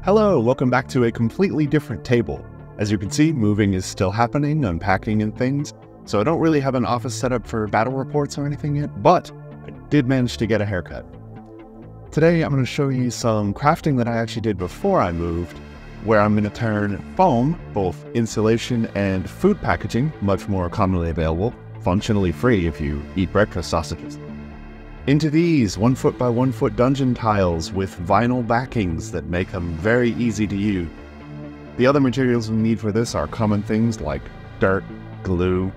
Hello, welcome back to a completely different table. As you can see, moving is still happening, unpacking and things, so I don't really have an office set up for battle reports or anything yet, but I did manage to get a haircut. Today I'm going to show you some crafting that I actually did before I moved, where I'm going to turn foam, both insulation and food packaging, much more commonly available, functionally free if you eat breakfast sausages, into these 1 foot by 1 foot dungeon tiles with vinyl backings that make them very easy to use. The other materials we need for this are common things like dirt, glue,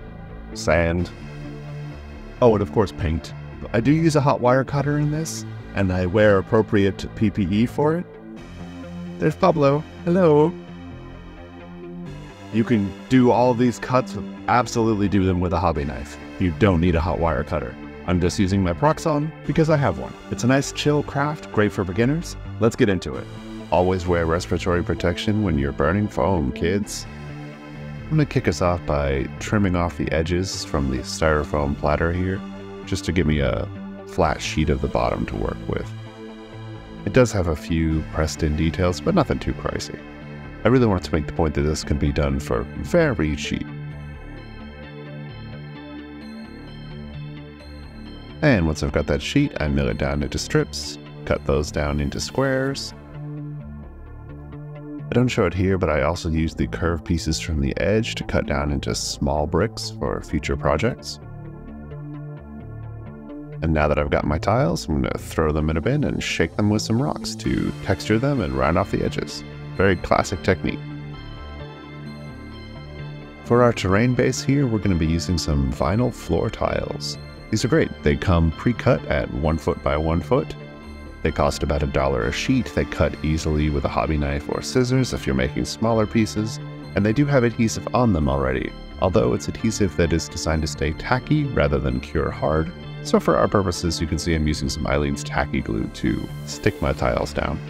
sand, oh, and of course paint. I do use a hot wire cutter in this, and I wear appropriate PPE for it. There's Pablo. Hello. You can do all of these cuts, absolutely do them with a hobby knife. You don't need a hot wire cutter. I'm just using my Proxon because I have one. It's a nice chill craft, great for beginners. Let's get into it. Always wear respiratory protection when you're burning foam, kids. I'm gonna kick us off by trimming off the edges from the styrofoam platter here, just to give me a flat sheet of the bottom to work with. It does have a few pressed in details, but nothing too crazy. I really want to make the point that this can be done for very cheap. And once I've got that sheet, I mill it down into strips, cut those down into squares. I don't show it here, but I also use the curved pieces from the edge to cut down into small bricks for future projects. And now that I've got my tiles, I'm going to throw them in a bin and shake them with some rocks to texture them and round off the edges. Very classic technique. For our terrain base here, we're going to be using some vinyl floor tiles. These are great. They come pre-cut at 1 foot by 1 foot. They cost about $1 a sheet. They cut easily with a hobby knife or scissors if you're making smaller pieces, and they do have adhesive on them already, although it's adhesive that is designed to stay tacky rather than cure hard. So for our purposes, you can see I'm using some Eileen's tacky glue to stick my tiles down.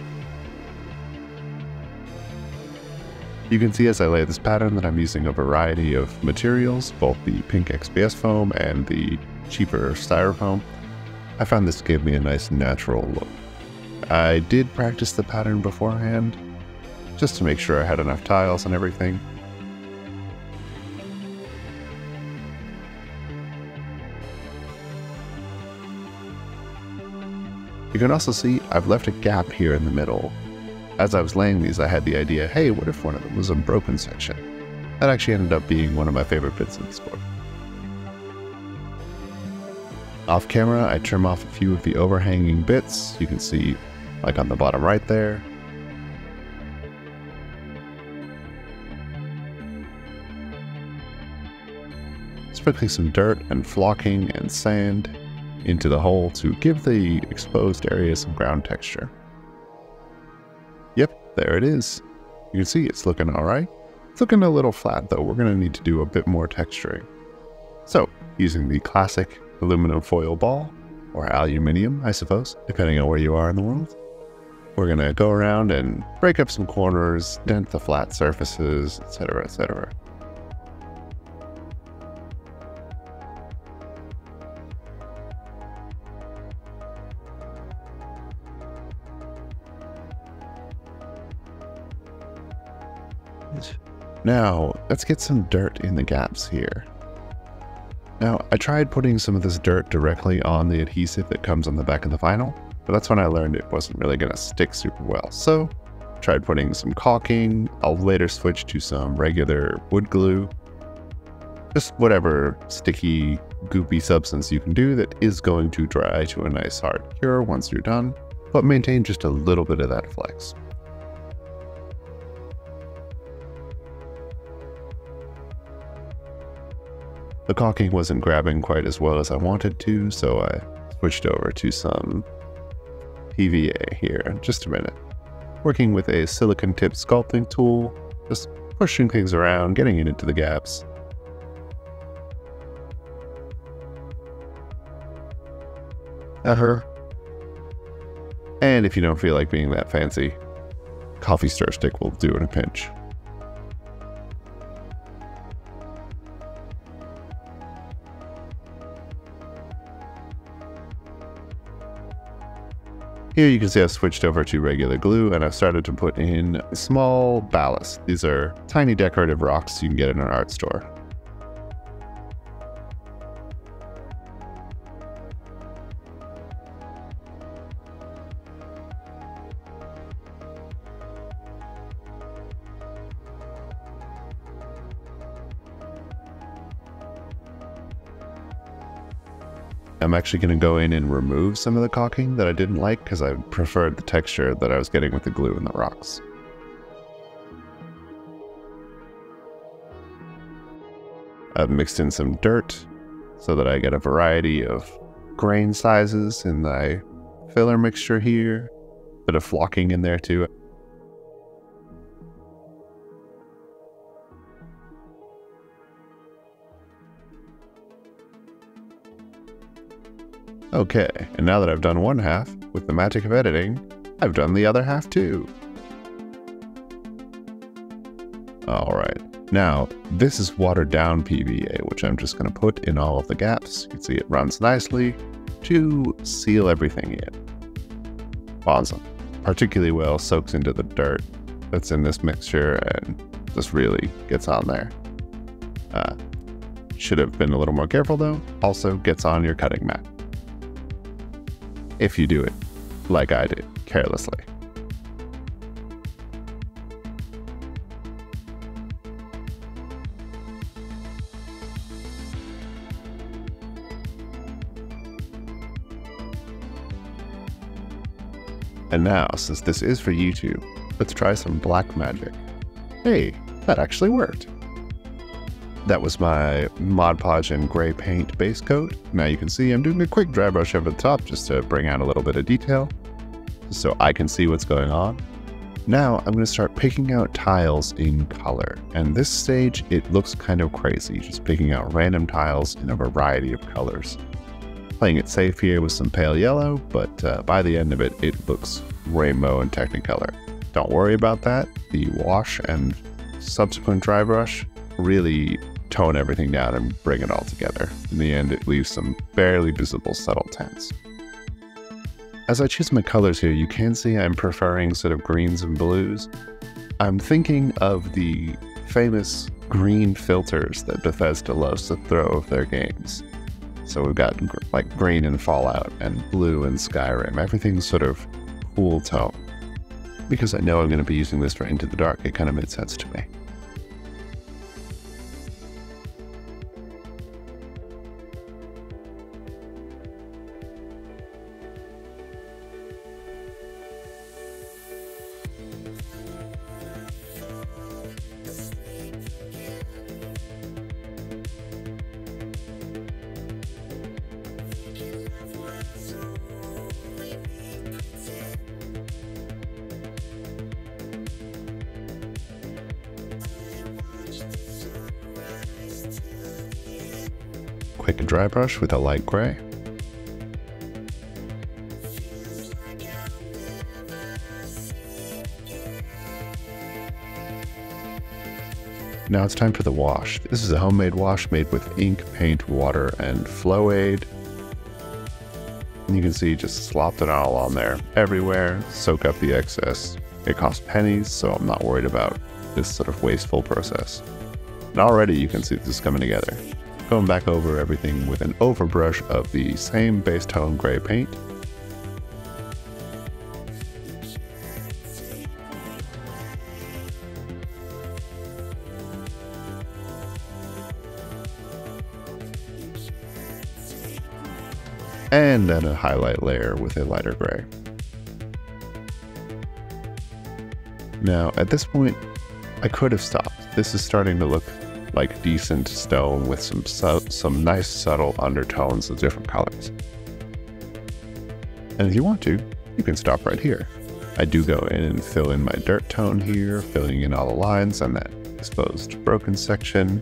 You can see as I lay this pattern that I'm using a variety of materials, both the pink XPS foam and the cheaper styrofoam. I found this gave me a nice natural look. I did practice the pattern beforehand, just to make sure I had enough tiles and everything. You can also see I've left a gap here in the middle. As I was laying these, I had the idea, hey, what if one of them was a broken section? That actually ended up being one of my favorite bits in this book. Off camera, I trim off a few of the overhanging bits. You can see, like on the bottom right there. Sprinkling some dirt and flocking and sand into the hole to give the exposed area some ground texture. Yep, there it is. You can see it's looking alright. It's looking a little flat though. We're going to need to do a bit more texturing. So, using the classic aluminum foil ball, or aluminium, I suppose, depending on where you are in the world. We're going to go around and break up some corners, dent the flat surfaces, etc., etc. Now, let's get some dirt in the gaps here. Now, I tried putting some of this dirt directly on the adhesive that comes on the back of the vinyl, but that's when I learned it wasn't really going to stick super well. So, tried putting some caulking. I'll later switch to some regular wood glue. Just whatever sticky, goopy substance you can do that is going to dry to a nice hard cure once you're done, but maintain just a little bit of that flex. The caulking wasn't grabbing quite as well as I wanted to, so I switched over to some PVA here in just a minute. Working with a silicone-tipped sculpting tool, just pushing things around, getting it into the gaps. And if you don't feel like being that fancy, coffee stir stick will do in a pinch. Here you can see I've switched over to regular glue and I've started to put in small ballast. These are tiny decorative rocks you can get in an art store. I'm actually going to go in and remove some of the caulking that I didn't like because I preferred the texture that I was getting with the glue and the rocks. I've mixed in some dirt so that I get a variety of grain sizes in the filler mixture here. Bit of flocking in there too. Okay, and now that I've done one half, with the magic of editing, I've done the other half too. Alright, now this is watered down PVA, which I'm just going to put in all of the gaps. You can see it runs nicely to seal everything in. Awesome. Particularly well soaks into the dirt that's in this mixture and just really gets on there. Should have been a little more careful though, also gets on your cutting mat. If you do it, like I did, carelessly. And now, since this is for YouTube, let's try some black magic. Hey, that actually worked. That was my Mod Podge and gray paint base coat. Now you can see I'm doing a quick dry brush over the top just to bring out a little bit of detail, so I can see what's going on. Now I'm going to start picking out tiles in color, and this stage it looks kind of crazy, just picking out random tiles in a variety of colors. Playing it safe here with some pale yellow, but by the end of it, it looks rainbow and Technicolor. Don't worry about that. The wash and subsequent dry brush really tone everything down and bring it all together. In the end, it leaves some barely visible subtle tints. As I choose my colors here, you can see I'm preferring sort of greens and blues. I'm thinking of the famous green filters that Bethesda loves to throw of their games. So we've got like green in Fallout and blue in Skyrim. Everything's sort of cool tone. Because I know I'm going to be using this for Into the Dark, it kind of made sense to me. Quick dry brush with a light gray. Now it's time for the wash. This is a homemade wash made with ink, paint, water, and flow aid. And you can see just slopped it all on there everywhere, soak up the excess. It costs pennies, so I'm not worried about this sort of wasteful process. And already you can see this is coming together. Going back over everything with an overbrush of the same base tone gray paint. And then a highlight layer with a lighter gray. Now, at this point, I could have stopped. This is starting to look like decent stone with some nice subtle undertones of different colors. And if you want to, you can stop right here. I do go in and fill in my dirt tone here, filling in all the lines on that exposed broken section.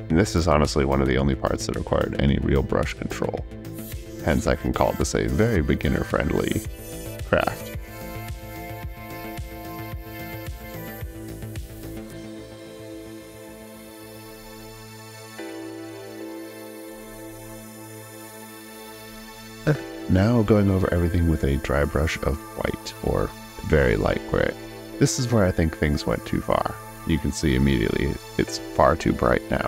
And this is honestly one of the only parts that required any real brush control. Hence I can call this a very beginner-friendly craft. Now going over everything with a dry brush of white or very light gray. This is where I think things went too far. You can see immediately it's far too bright now.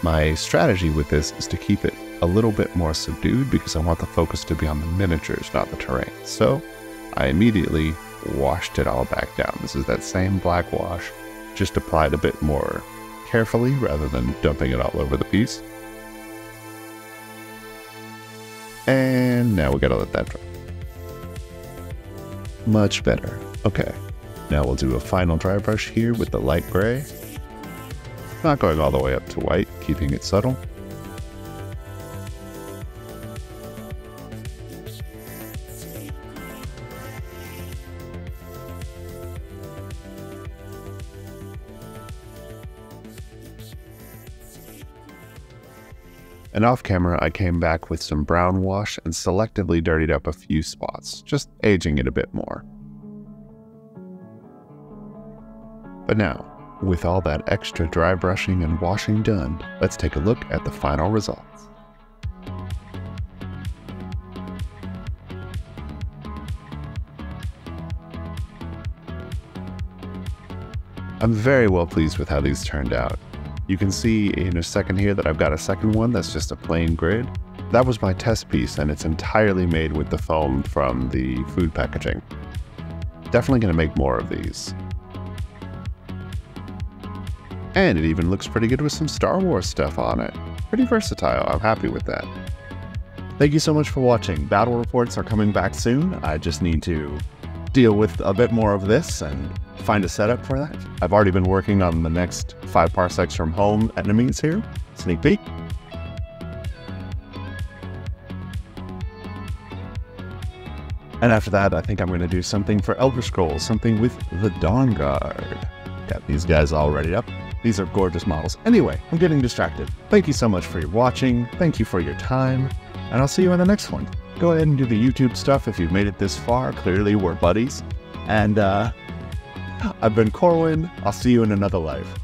My strategy with this is to keep it a little bit more subdued because I want the focus to be on the miniatures, not the terrain. So I immediately washed it all back down. This is that same black wash, just applied a bit more carefully rather than dumping it all over the piece. And now we gotta let that dry. Much better. Okay, now we'll do a final dry brush here with the light gray. Not going all the way up to white, keeping it subtle. And off camera, I came back with some brown wash and selectively dirtied up a few spots, just aging it a bit more. But now, with all that extra dry brushing and washing done, let's take a look at the final results. I'm very well pleased with how these turned out. You can see in a second here that I've got a second one that's just a plain grid. That was my test piece, and it's entirely made with the foam from the food packaging. Definitely going to make more of these. And it even looks pretty good with some Star Wars stuff on it. Pretty versatile, I'm happy with that. Thank you so much for watching. Battle reports are coming back soon. I just need to deal with a bit more of this and find a setup for that. I've already been working on the next 5 parsecs from home enemies here. Sneak peek. And after that, I think I'm going to do something for Elder Scrolls, something with the Dawn Guard. Got these guys all ready up. These are gorgeous models. Anyway, I'm getting distracted. Thank you so much for your watching. Thank you for your time. And I'll see you in the next one. Go ahead and do the YouTube stuff if you've made it this far. Clearly, we're buddies. And I've been Corwin. I'll see you in another life.